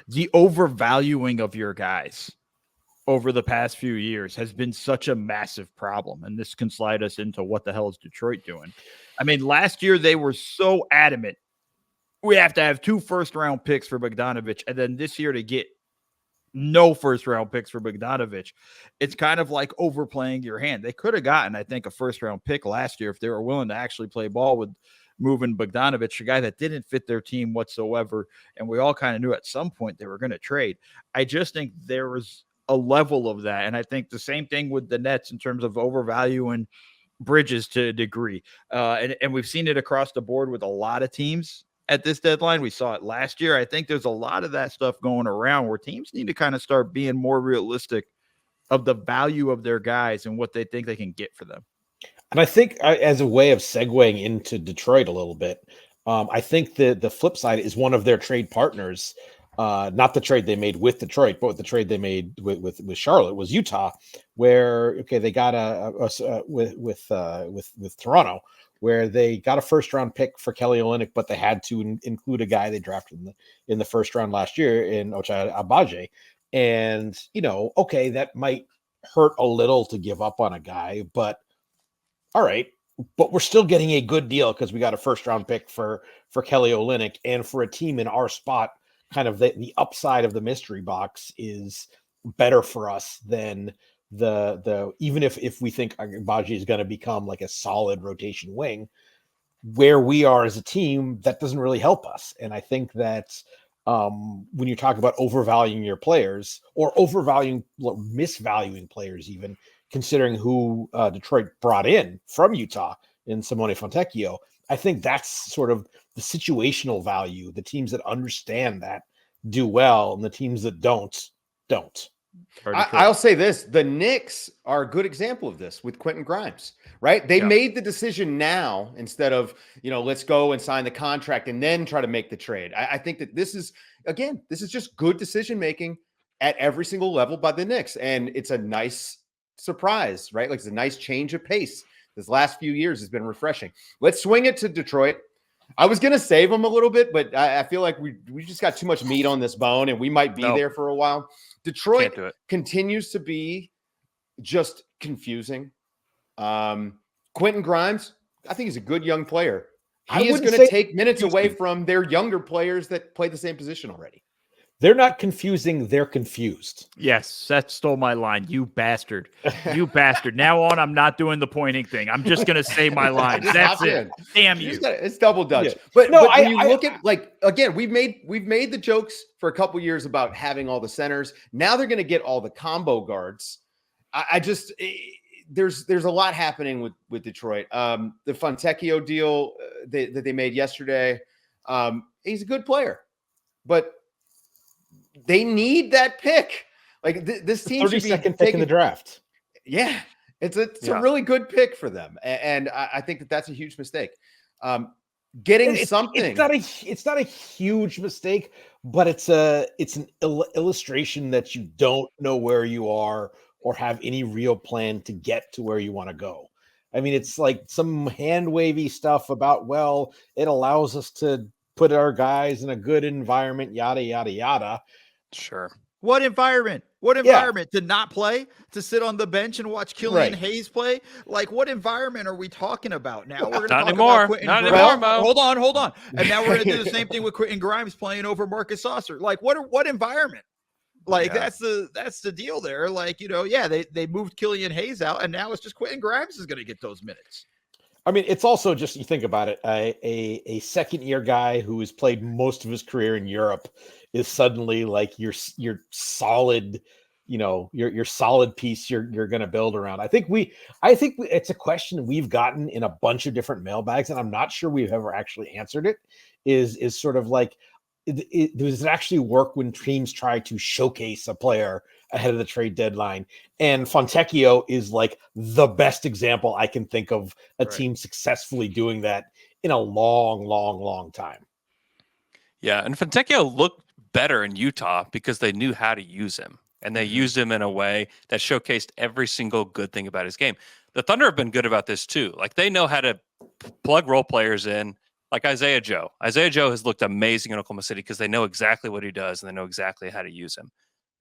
the overvaluing of your guys over the past few years has been such a massive problem. And this can slide us into what the hell is Detroit doing? I mean, last year they were so adamant. We have to have 2 first-round picks for Bogdanovich. And then this year to get no first-round picks for Bogdanovich. It's kind of like overplaying your hand. They could have gotten, I think, a first-round pick last year if they were willing to actually play ball with moving Bogdanovich, a guy that didn't fit their team whatsoever. And we all kind of knew at some point they were going to trade. I just think there was a level of that. And I think the same thing with the Nets in terms of overvaluing Bridges to a degree. And we've seen it across the board with a lot of teams at this deadline. We saw it last year. I think there's a lot of that stuff going around where teams need to kind of start being more realistic of the value of their guys and what they think they can get for them. And I think as a way of segueing into Detroit a little bit, I think the flip side is one of their trade partners. Not the trade they made with Detroit, but the trade they made with Charlotte was Utah, where they got with Toronto, where they got a first round pick for Kelly Olynyk, but they had to include a guy they drafted in the first round last year in Ochai Agbaji. And that might hurt a little to give up on a guy, but all right. But we're still getting a good deal because we got a first round pick for Kelly Olynyk, and for a team in our spot. Kind of the upside of the mystery box is better for us than the even if we think Agbaji is going to become like a solid rotation wing, where we are as a team, that doesn't really help us. And I think that when you talk about overvaluing your players or misvaluing players, even considering who Detroit brought in from Utah in Simone Fontecchio, I think that's sort of the situational value. The teams that understand that do well, and the teams that don't. I'll say this. The Knicks are a good example of this with Quentin Grimes, right? They made the decision now instead of, let's go and sign the contract and then try to make the trade. I think that this is just good decision-making at every single level by the Knicks. And it's a nice surprise, right? Like it's a nice change of pace. This last few years has been refreshing. Let's swing it to Detroit. I was going to save them a little bit, but I feel like we just got too much meat on this bone, and we might be there for a while. Detroit continues to be just confusing. Quentin Grimes, I think he's a good young player. He is going to take minutes away from their younger players that play the same position already. They're not confusing. They're confused. Yes, that stole my line. You bastard. You bastard. Now on, I'm not doing the pointing thing. I'm just going to say my line. That's it. Damn you. It's double Dutch. Yeah. But when you look at, again, we've made the jokes for a couple years about having all the centers. Now they're going to get all the combo guards. There's a lot happening with Detroit. The Fontecchio deal that they made yesterday, he's a good player. But they need that pick. Like this team should be pick in the draft. Yeah, it's a really good pick for them, and I think that's a huge mistake. It's not a huge mistake, but it's an illustration that you don't know where you are or have any real plan to get to where you want to go. I mean, it's like some hand wavy stuff about, well, it allows us to put our guys in a good environment, yada yada yada. Sure. What environment? What environment? To not play? To sit on the bench and watch Killian Hayes play? Like, what environment are we talking about now? We're going to talk about Quentin Grimes. Hold on. And now we're going to do the same thing with Quentin Grimes playing over Marcus Saucer. Like, what environment? Like, that's the deal there. Like, they moved Killian Hayes out, and now it's just Quentin Grimes is going to get those minutes. I mean, it's also just, you think about it, a second-year guy who has played most of his career in Europe is suddenly like your solid, your solid piece you're going to build around. I think it's a question we've gotten in a bunch of different mailbags, and I'm not sure we've ever actually answered it. Is sort of like, does it actually work when teams try to showcase a player ahead of the trade deadline? And Fontecchio is like the best example I can think of a team successfully doing that in a long, long, long time. Yeah, and Fontecchio looked better in Utah because they knew how to use him, and they used him in a way that showcased every single good thing about his game. The Thunder have been good about this too. Like, they know how to plug role players in Like Isaiah Joe. Isaiah Joe has looked amazing in Oklahoma City because they know exactly what he does and they know exactly how to use him.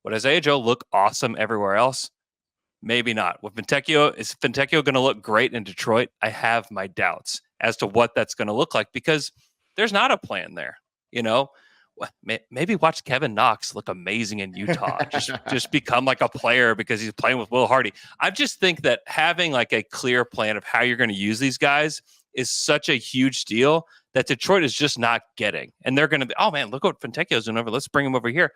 Would Isaiah Joe look awesome everywhere else? Maybe not. With Fontecchio, is Fontecchio going to look great in Detroit? I have my doubts as to what that's going to look like because there's not a plan there. You know, maybe watch Kevin Knox look amazing in Utah. just become like a player because he's playing with Will Hardy. I just think that having like a clear plan of how you're going to use these guys is such a huge deal that Detroit is just not getting. And they're going to be, oh man, look what Fontecchio's doing over. Let's bring him over here.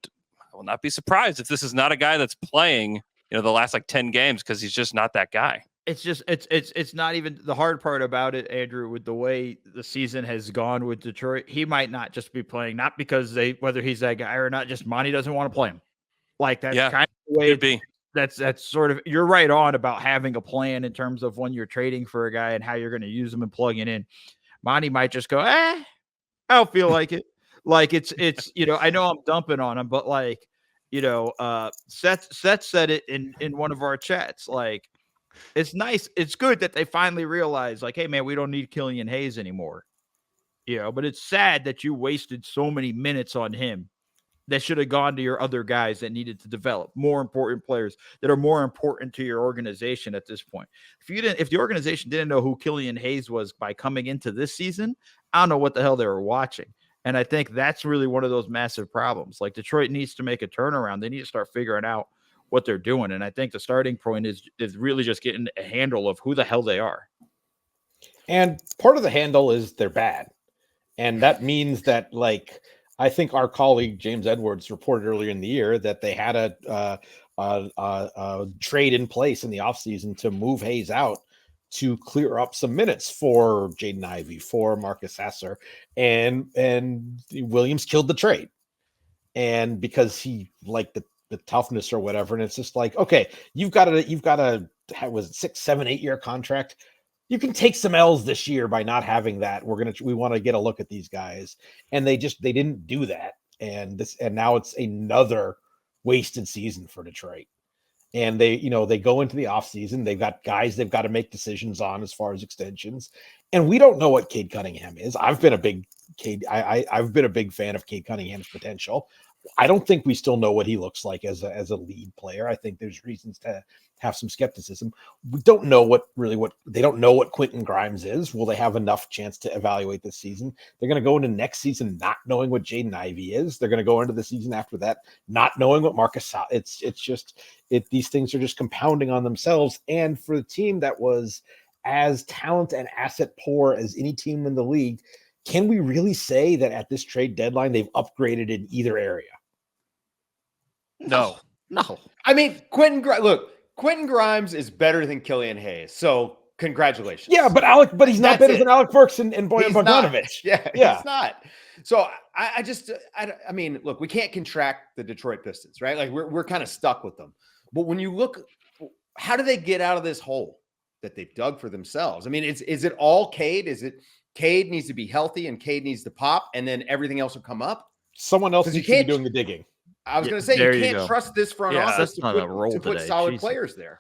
I will not be surprised if this is not a guy that's playing, the last like 10 games because he's just not that guy. It's not even the hard part about it, Andrew, with the way the season has gone with Detroit. He might not just be playing, not because whether he's that guy or not, just Monty doesn't want to play him. Like that's kind of the way it be. That's sort of, you're right on about having a plan in terms of when you're trading for a guy and how you're going to use him and plugging in. Monty might just go, I don't feel like it. Like it's, I know I'm dumping on him, but like, Seth said it in one of our chats. Like, it's nice. It's good that they finally realize, like, hey man, we don't need Killian Hayes anymore. But it's sad that you wasted so many minutes on him that should have gone to your other guys that needed to develop more important players that are more important to your organization at this point. If the organization didn't know who Killian Hayes was by coming into this season, I don't know what the hell they were watching. And I think that's really one of those massive problems. Like Detroit needs to make a turnaround. They need to start figuring out what they're doing. And I think the starting point is really just getting a handle of who the hell they are. And part of the handle is they're bad. And that means that, like, I think our colleague James Edwards reported earlier in the year that they had a trade in place in the offseason to move Hayes out to clear up some minutes for Jaden Ivey, for Marcus Sasser, and Williams killed the trade. And because he liked the toughness or whatever, and it's just like, okay, you've got a was it 6, 7, 8 year contract. You can take some L's this year by not having that. We want to get a look at these guys, and they didn't do that, and now it's another wasted season for Detroit. And they go into the offseason. They've got guys they've got to make decisions on as far as extensions, and we don't know what Cade Cunningham is. I've been a big I've been a big fan of Cade Cunningham's potential. I don't think we still know what he looks like as a lead player. I think there's reasons to have some skepticism. We don't know they don't know what Quentin Grimes is. Will they have enough chance to evaluate this season? They're going to go into next season not knowing what Jaden Ivey is. They're going to go into the season after that not knowing what Marcus. These things are just compounding on themselves. And for the team that was as talent and asset poor as any team in the league, can we really say that at this trade deadline they've upgraded in either area? No. I mean, Quentin Grimes is better than Killian Hayes. So congratulations. Yeah, but he's not better than Alec Burks and Bojan Bogdanovic. Yeah, he's not. So I mean, look, we can't contract the Detroit Pistons, right? Like we're kind of stuck with them. But when you look, how do they get out of this hole that they've dug for themselves? I mean, is it all Cade? Is it Cade needs to be healthy and Cade needs to pop and then everything else will come up? Someone else needs to be doing the digging. I was going to say, you can't trust this front office to put solid players there.